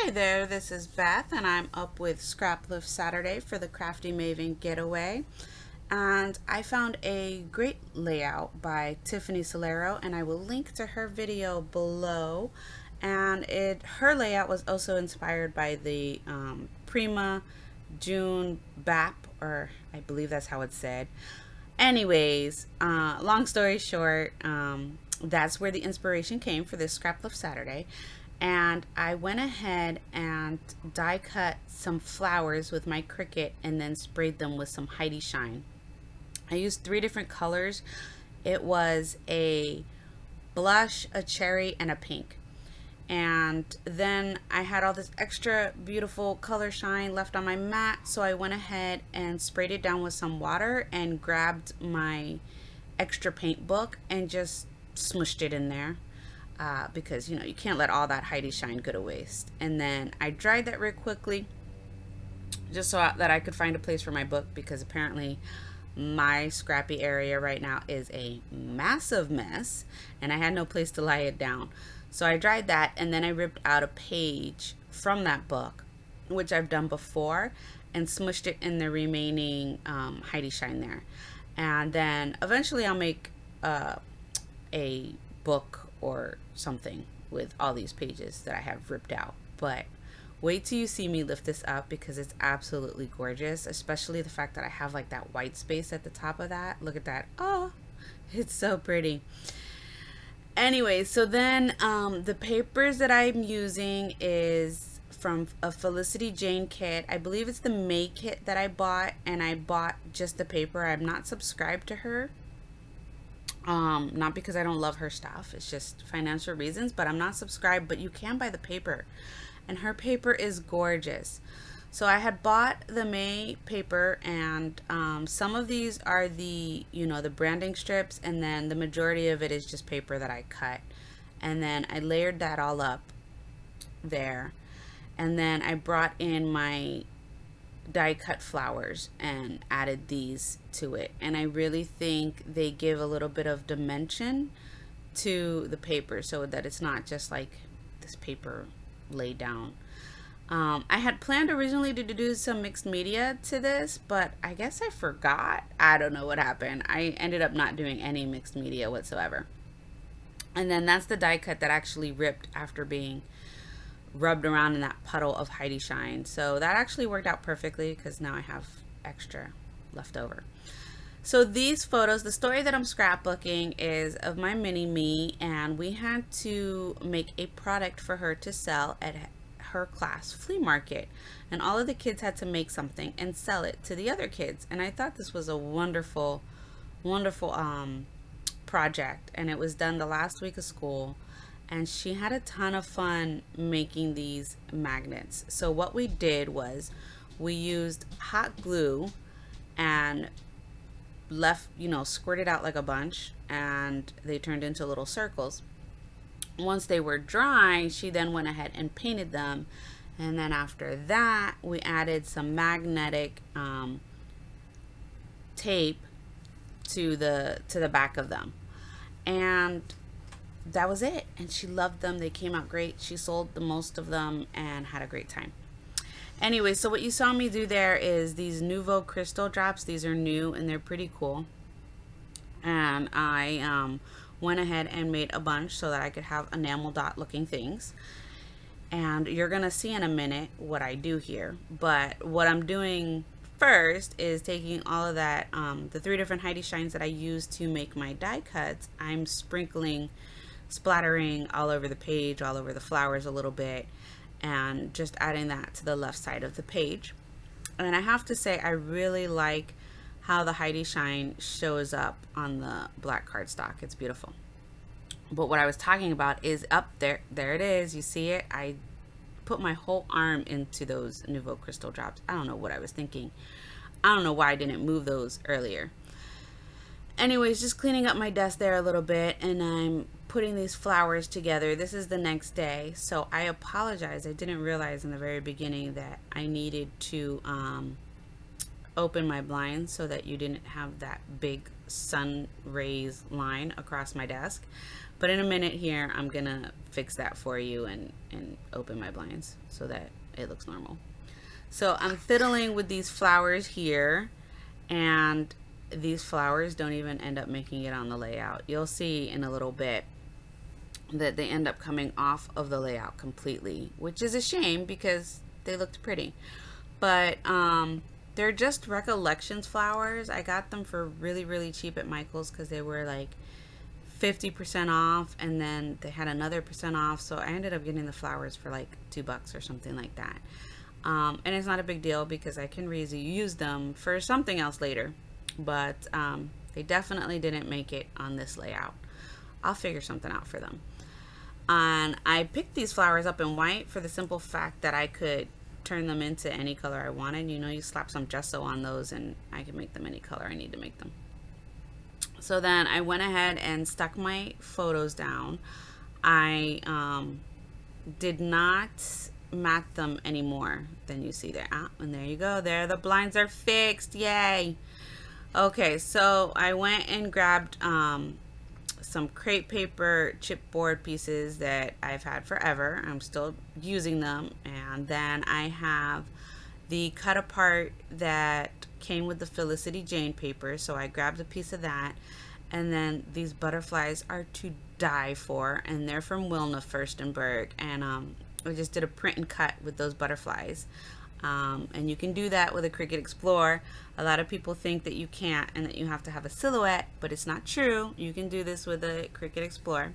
Hi there, this is Beth, and I'm up with Scraplift Saturday for the Crafty Maven Getaway. And I found a great layout by Tiffany Solero, and I will link to her video below. And her layout was also inspired by the Prima June BAP, or I believe that's how it's said. Anyways, long story short, that's where the inspiration came for this Scraplift Saturday. And I went ahead and die cut some flowers with my Cricut and then sprayed them with some Heidi Shine. I used three different colors. It was a blush, a cherry, and a pink. And then I had all this extra beautiful color shine left on my mat, so I went ahead and sprayed it down with some water and grabbed my extra paint book and just smushed it in there. Because you can't let all that Heidi Shine go to waste. And then I dried that real quickly just so that I could find a place for my book, because apparently my scrappy area right now is a massive mess and I had no place to lie it down. So I dried that, and then I ripped out a page from that book, which I've done before, and smushed it in the remaining Heidi Shine there. And then eventually I'll make a book or something with all these pages that I have ripped out. But wait till you see me lift this up, because it's absolutely gorgeous, especially the fact that I have like that white space at the top of that. Look at that. Oh, it's so pretty. Anyway, so then the papers that I'm using is from a Felicity Jane kit. I believe it's the May kit that I bought, and I bought just the paper. I'm not subscribed to her. Not because I don't love her stuff, it's just financial reasons, but I'm not subscribed. But you can buy the paper, and her paper is gorgeous. So I had bought the May paper, and some of these are the branding strips, and then the majority of it is just paper that I cut. And then I layered that all up there, and then I brought in my die cut flowers and added these to it, and I really think they give a little bit of dimension to the paper, so that it's not just like this paper laid down. I had planned originally to do some mixed media to this, but I guess I forgot. I don't know what happened. I ended up not doing any mixed media whatsoever. And then that's the die cut that actually ripped after being rubbed around in that puddle of Heidi Shine. So that actually worked out perfectly, because now I have extra left over. So these photos, the story that I'm scrapbooking is of my mini me, and we had to make a product for her to sell at her class flea market, and all of the kids had to make something and sell it to the other kids. And I thought this was a wonderful project, and it was done the last week of school, and she had a ton of fun making these magnets. So what we did was we used hot glue and squirted out like a bunch, and they turned into little circles. Once they were dry, she then went ahead and painted them, and then after that we added some magnetic tape to the back of them, and that was it. And she loved them. They came out great. She sold the most of them and had a great time. Anyway, so what you saw me do there is these Nouveau crystal drops. These are new and they're pretty cool, and I went ahead and made a bunch so that I could have enamel dot looking things. And you're gonna see in a minute what I do here. But what I'm doing first is taking all of that, the three different Heidi Shines that I used to make my die cuts, I'm splattering all over the page, all over the flowers a little bit, and just adding that to the left side of the page. And I have to say, I really like how the Heidi Shine shows up on the black cardstock. It's beautiful. But what I was talking about is up there. There it is. You see it? I put my whole arm into those Nouveau crystal drops. I don't know what I was thinking. I don't know why I didn't move those earlier. Anyways, just cleaning up my desk there a little bit, and I'm putting these flowers together. This is the next day, so I apologize. I didn't realize in the very beginning that I needed to open my blinds so that you didn't have that big sun rays line across my desk. But in a minute here, I'm gonna fix that for you and open my blinds so that it looks normal. So I'm fiddling with these flowers here, and these flowers don't even end up making it on the layout. You'll see in a little bit that they end up coming off of the layout completely, which is a shame because they looked pretty. But they're just Recollections flowers. I got them for really, really cheap at Michael's because they were like 50% off, and then they had another percent off, so I ended up getting the flowers for like $2 or something like that. And it's not a big deal because I can reuse them for something else later, but they definitely didn't make it on this layout. I'll figure something out for them. And I picked these flowers up in white for the simple fact that I could turn them into any color I wanted. You know, you slap some gesso on those and I can make them any color I need to make them. So then I went ahead and stuck my photos down. I did not mat them anymore than you see there. And there you go. There, the blinds are fixed. Yay. Okay, so I went and grabbed some crepe paper chipboard pieces that I've had forever. I'm still using them. And then I have the cut apart that came with the Felicity Jane paper, so I grabbed a piece of that. And then these butterflies are to die for, and they're from Wilna Furstenberg, and I just did a print and cut with those butterflies. And you can do that with a Cricut Explorer. A lot of people think that you can't and that you have to have a silhouette, but it's not true. You can do this with a Cricut Explorer.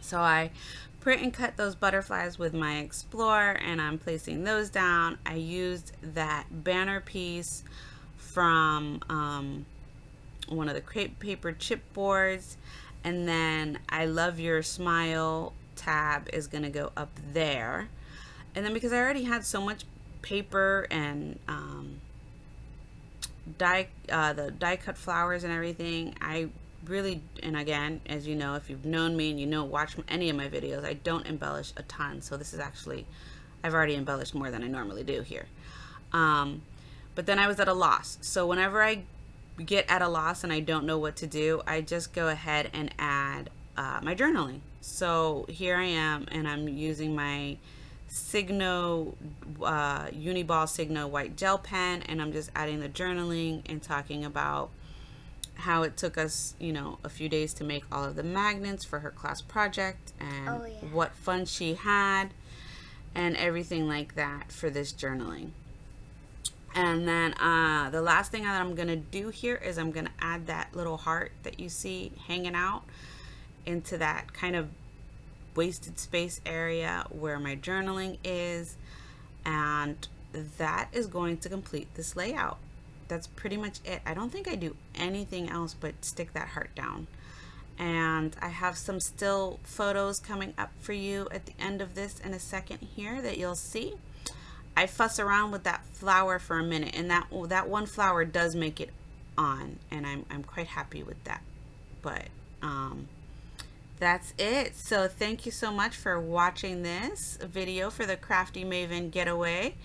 So I print and cut those butterflies with my Explorer, and I'm placing those down. I used that banner piece from one of the crepe paper chipboards, and then I Love Your Smile tab is gonna go up there. And then because I already had so much paper and the die cut flowers and everything, I really, and again, as you know, if you've known me and you know, watch any of my videos, I don't embellish a ton. So this is actually, I've already embellished more than I normally do here. But then I was at a loss. So whenever I get at a loss and I don't know what to do, I just go ahead and add my journaling. So here I am, and I'm using my Signo Uniball Signo white gel pen, and I'm just adding the journaling and talking about how it took us, you know, a few days to make all of the magnets for her class project, and what fun she had and everything like that for this journaling. And then the last thing that I'm gonna do here is I'm gonna add that little heart that you see hanging out into that kind of wasted space area where my journaling is, and that is going to complete this layout. That's pretty much it. I don't think I do anything else but stick that heart down. And I have some still photos coming up for you at the end of this in a second here that you'll see. I fuss around with that flower for a minute, and that one flower does make it on, and I'm quite happy with that. But that's it. So thank you so much for watching this video for the Crafty Maven Getaway.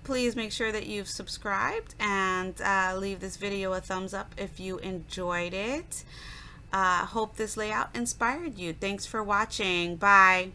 Please make sure that you've subscribed and leave this video a thumbs up if you enjoyed it. Hope this layout inspired you. Thanks for watching. Bye.